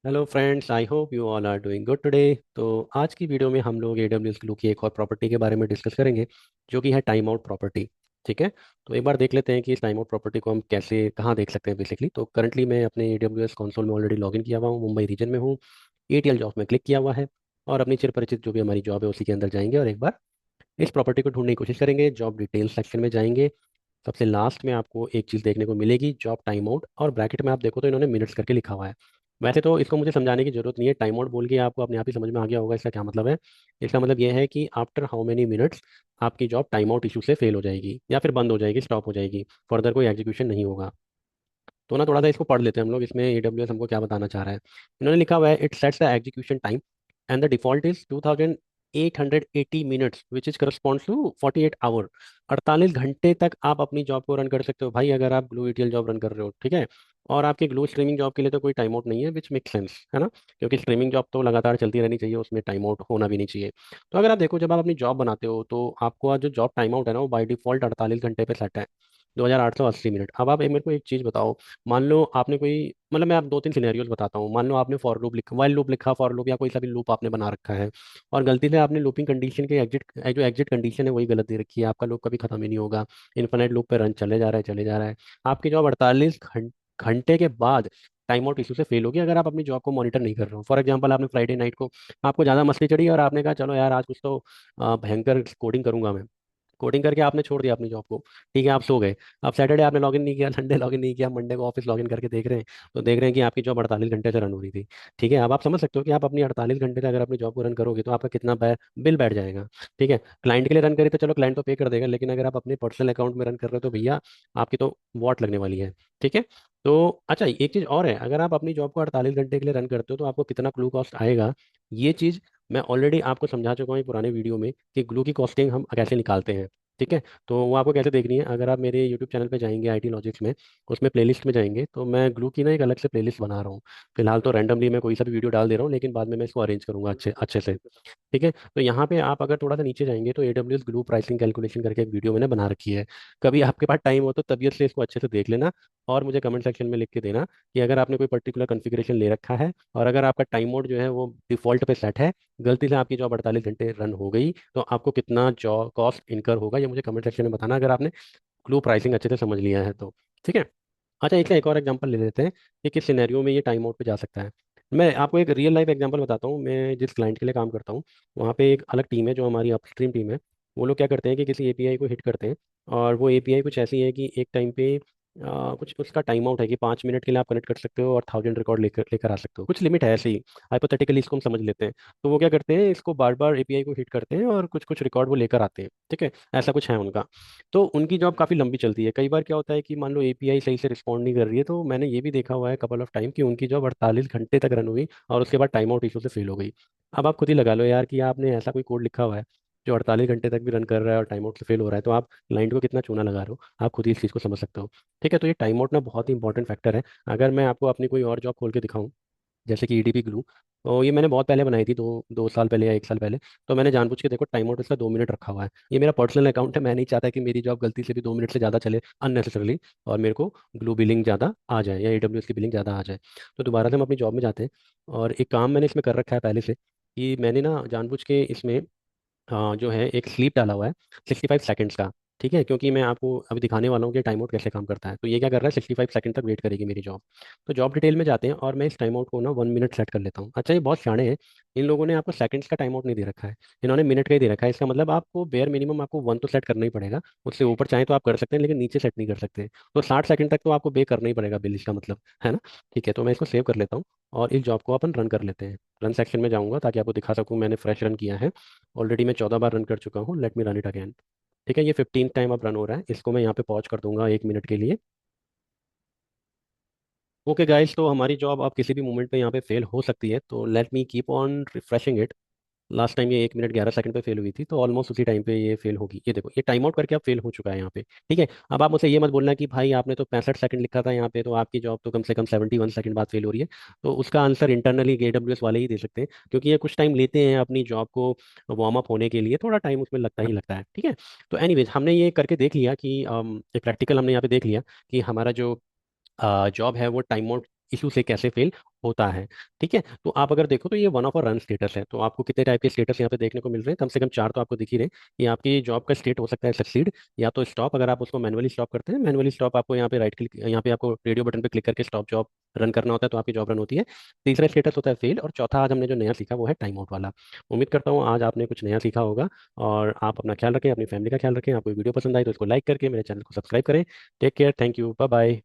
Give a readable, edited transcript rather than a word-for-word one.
Hello friends, I hope you all are doing good today. तो आज की video में हम लोग AWS ग्लू की एक और प्रॉपर्टी के बारे में डिस्कस करेंगे, जो कि है टाइम आउट प्रॉपर्टी। ठीक है। तो एक बार देख लेते हैं कि इस टाइम आउट प्रॉपर्टी को हम कैसे कहाँ देख सकते हैं बेसिकली। तो करंटली मैं अपने AWS कंसोल में ऑलरेडी लॉगिन किया हुआ हूँ, मुंबई रीजन में हूँ। ETL जॉब में क्लिक किया हुआ है और अपनी चिर परिचित जो भी हमारी जॉब है उसी के अंदर जाएंगे और एक बार इस प्रॉपर्टी को ढूंढने की कोशिश करेंगे। जॉब डिटेल सेक्शन में जाएंगे। सबसे लास्ट में आपको एक चीज़ देखने को मिलेगी, जॉब टाइम आउट, और ब्रैकेट में आप देखो तो इन्होंने मिनट्स करके लिखा हुआ है। वैसे तो इसको मुझे समझाने की जरूरत नहीं है, टाइम आउट बोल के आपको अपने आप ही समझ में आ गया होगा इसका क्या मतलब है। इसका मतलब यह है कि आफ्टर हाउ मेनी मिनट्स आपकी जॉब टाइम आउट इशू से फेल हो जाएगी या फिर बंद हो जाएगी, स्टॉप हो जाएगी, फर्दर कोई एग्जीक्यूशन नहीं होगा। तो ना थोड़ा सा इसको पढ़ लेते हैं हम लोग, इसमें AWS हमको क्या बताना चाह रहा है। इन्होंने लिखा हुआ है, it sets the execution time and the default is 2880 minutes which is corresponds to 48 hour. 48 घंटे तक आप अपनी जॉब को रन कर सकते हो भाई, अगर आप ग्लू ETL जॉब रन कर रहे हो। ठीक है। और आपकी ग्लू स्ट्रीमिंग जॉब के लिए तो कोई टाइम आउट नहीं है, विच मेक सेंस है ना, क्योंकि स्ट्रीमिंग जॉब तो लगातार चलती रहनी चाहिए, उसमें टाइम आउट होना भी नहीं चाहिए। तो अगर आप देखो, जब आप अपनी जॉब बनाते हो तो आपको आज जो जॉब टाइम आउट है ना, वो बाय डिफॉल्ट 48 घंटे पे सेट है, 2880 मिनट। अब आप मेरे को एक चीज़ बताओ। मान लो आपने कोई, मतलब मैं आप दो तीन सिनेरियोज बताता हूँ। मान लो आपने फॉर लूप लिखा, वाइल लूप लिखा, फॉर लूप या कोई सा भी लूप आपने बना रखा है, और गलती से आपने लूपिंग कंडीशन के जो एग्जिट कंडीशन है वही गलत दे रखी है, आपका लूप कभी खत्म ही नहीं होगा। इन्फिनिट लूप पे रन चले जा रहा है, चले जा रहा है। आपकी जॉब 48 घंटे के बाद टाइम आउट इशू से फेल होगी, अगर आप अपनी जॉब को मॉनिटर नहीं कर रहे हो। फॉर एग्जांपल, आपने फ्राइडे नाइट को आपको ज़्यादा मस्ती चढ़ी और आपने कहा चलो यार आज कुछ तो भयंकर कोडिंग करूंगा मैं। कोडिंग करके आपने छोड़ दिया अपनी जॉब को। ठीक है, आप सो गए। अब सैटरडे आपने लॉगिन नहीं किया, संडे लॉगिन नहीं किया, मंडे को ऑफिस लॉगिन करके देख रहे हैं, तो देख रहे हैं कि आपकी जॉब 48 घंटे से रन हो रही थी। ठीक है। अब आप समझ सकते हो कि आप अपनी 48 घंटे से अगर अपनी जॉब को रन करोगे तो आपका कितना बिल बैठ जाएगा। ठीक है। क्लाइंट के लिए रन करी तो चलो क्लाइंट तो पे कर देगा, लेकिन अगर आप अपने पर्सनल अकाउंट में रन कर रहे हो तो भैया आपकी तो वॉट लगने वाली है। ठीक है। तो अच्छा, एक चीज़ और है, अगर आप अपनी जॉब को 48 घंटे के लिए रन करते हो तो आपको कितना क्लू कॉस्ट आएगा, ये चीज़ मैं ऑलरेडी आपको समझा चुका हूँ एक पुराने वीडियो में, कि ग्लू की कॉस्टिंग हम कैसे निकालते हैं। ठीक है। तो वो आपको कैसे देखनी है, अगर आप मेरे यूट्यूब चैनल पे जाएंगे IT लॉजिक्स में, उसमें प्लेलिस्ट में जाएंगे तो मैं ग्लू की ना एक अलग से प्लेलिस्ट बना रहा हूँ। फिलहाल तो रैंडमली मैं कोई सा भी वीडियो डाल दे रहा हूँ, लेकिन बाद में मैं इसको अरेंज करूंगा अच्छे अच्छे से। ठीक है। तो यहाँ पे आप अगर थोड़ा सा नीचे जाएंगे तो AWS ग्लू प्राइसिंग कैलकुलेशन करके एक वीडियो मैंने बना रखी है। कभी आपके पास टाइम हो तो तबीयत से इसको अच्छे से देख लेना, और मुझे कमेंट सेक्शन में लिख के देना कि अगर आपने कोई पर्टिकुलर कॉन्फ़िगरेशन ले रखा है और अगर आपका टाइम मोड जो है वो डिफॉल्ट पे सेट है, गलती से आपकी जॉब 48 घंटे रन हो गई, तो आपको कितना जॉब कॉस्ट इनकर होगा, ये मुझे कमेंट सेक्शन में बताना, अगर आपने ग्लू प्राइसिंग अच्छे से समझ लिया है तो। ठीक है। अच्छा, इसका एक और एग्जांपल ले लेते हैं कि किस सिनेरियो में ये टाइम आउट पे जा सकता है। मैं आपको एक रियल लाइफ एग्जांपल बताता हूँ। मैं जिस क्लाइंट के लिए काम करता हूँ, वहाँ पे एक अलग टीम है जो हमारी अपस्ट्रीम टीम है। वो लोग क्या करते हैं कि किसी API को हिट करते हैं, और वो API कुछ ऐसी है कि एक टाइम पे कुछ उसका टाइम आउट है कि 5 मिनट के लिए आप कनेक्ट कर सकते हो और 1000 रिकॉर्ड लेकर लेकर आ सकते हो, कुछ लिमिट है ऐसे ही। हाइपोथेटिकली इसको हम समझ लेते हैं। तो वो क्या करते हैं, इसको बार बार API को हिट करते हैं और कुछ कुछ रिकॉर्ड वो लेकर आते हैं। ठीक है। ऐसा कुछ है उनका। तो उनकी जॉब काफ़ी लंबी चलती है। कई बार क्या होता है कि मान लो API सही से रिस्पॉन्ड नहीं कर रही है, तो मैंने ये भी देखा हुआ है कपल ऑफ टाइम कि उनकी जॉब 48 घंटे तक रन हुई और उसके बाद टाइम आउट इशू से फेल हो गई। अब आप खुद ही लगा लो यार कि आपने ऐसा कोई कोड लिखा हुआ है जो 48 घंटे तक भी रन कर रहा है और टाइम आउट से फेल हो रहा है, तो आप क्लाइंट को कितना चूना लगा रहे हो, आप खुद ही इस चीज़ को समझ सकते हो। ठीक है। तो ये टाइम आउट ना बहुत ही इंपॉर्टेंट फैक्टर है। अगर मैं आपको अपनी कोई और जॉब खोल के दिखाऊं, जैसे कि EDP ग्लू, तो ये मैंने बहुत पहले बनाई थी, दो दो साल पहले या एक साल पहले। तो मैंने जानबूझ के देखो टाइम आउट इसका 2 मिनट रखा हुआ है। ये मेरा पर्सनल अकाउंट है, मैं नहीं चाहता कि मेरी जॉब गलती से भी 2 मिनट से ज़्यादा चले अननेसेसरली, और मेरे को ग्लू बिलिंग ज़्यादा आ जाए या AWS की बिलिंग ज़्यादा आ जाए। तो दोबारा से हम अपनी जॉब में जाते हैं, और एक काम मैंने इसमें कर रखा है पहले से, कि मैंने ना जानबूझ के इसमें जो है एक स्लीप डाला हुआ है 65 सेकेंड्स का। ठीक है। क्योंकि मैं आपको अभी दिखाने वाला हूँ कि टाइम आउट कैसे काम करता है। तो ये क्या कर रहा है, 65 सेकंड तक वेट करेगी मेरी जॉब। तो जॉब डिटेल में जाते हैं और मैं इस टाइम आउट को ना 1 मिनट सेट कर लेता हूँ। अच्छा, ये बहुत शाणे हैं। इन लोगों ने आपको सेकंड्स का टाइम आउट नहीं दे रखा है, इन्होंने मिनट का ही दे रखा है। इसका मतलब आपको बेयर मिनिमम आपको 1 तो सेट करना ही पड़ेगा। उससे ऊपर चाहे तो आप कर सकते हैं, लेकिन नीचे सेट नहीं कर सकते। तो 60 सेकंड तक तो आपको पे करना ही पड़ेगा बिल, इसका मतलब है ना। ठीक है। तो मैं इसको सेव कर लेता हूँ और इस जॉब को अपन रन कर लेते हैं। रन सेक्शन में जाऊंगा ताकि आपको दिखा सकूं मैंने फ्रेश रन किया है। ऑलरेडी मैं 14 बार रन कर चुका हूँ, let me run it again. ठीक है। ये 15 टाइम अब रन हो रहा है, इसको मैं यहाँ पे पॉज कर दूंगा 1 मिनट के लिए। ओके गाइस, तो हमारी जॉब अब किसी भी मोमेंट पे यहाँ पे फेल हो सकती है, तो let me keep on refreshing it. Last time ये 1 मिनट 11 सेकंड पे फेल हुई थी, तो ऑलमोस्ट उसी टाइम पे ये फेल होगी। ये देखो, ये टाइम आउट करके अब फेल हो चुका है यहाँ पे। ठीक है। अब आप मुझसे ये मत बोलना कि भाई आपने तो 65 सेकंड लिखा था यहाँ पे, तो आपकी जॉब तो कम से कम 71 सेकंड बाद फेल हो रही है। तो उसका आंसर इंटरनली AWS वाले ही दे सकते हैं, क्योंकि ये कुछ टाइम लेते हैं अपनी जॉब को वार्म अप होने के लिए, थोड़ा टाइम उसमें लगता ही लगता है। ठीक है। तो एनीवेज, हमने ये करके देख लिया कि एक प्रैक्टिकल हमने यहाँ पे देख लिया कि हमारा जो जॉब है वो टाइम आउट इशू से कैसे फेल होता है। ठीक है, तो आप अगर देखो तो ये one of a run status है। तो आपको कितने टाइप के स्टेटस यहाँ पे देखने को मिल रहे हैं, कम से कम चार तो आपको दिख ही रहे हैं। ये आपकी जॉब का स्टेट हो सकता है सक्सीड, या तो स्टॉप, अगर आप उसको मैनुअली स्टॉप करते हैं, मैनुअली स्टॉप आपको यहाँ पे राइट क्लिक, यहाँ पे आपको रेडियो बटन पे क्लिक करके स्टॉप जॉब रन करना होता है, तो आपकी जॉब रन होती है। तीसरा स्टेटस होता है फेल, और चौथा आज हमने जो नया सीखा वो है टाइम आउट वाला। उम्मीद करता हूँ आज आपने कुछ नया सीखा होगा। और आप अपना ख्याल रखें, अपनी फैमिली का ख्याल रखें। आपको वीडियो पसंद आई तो इसको लाइक करके मेरे चैनल को सब्सक्राइब करें। Take care, thank you, bye bye.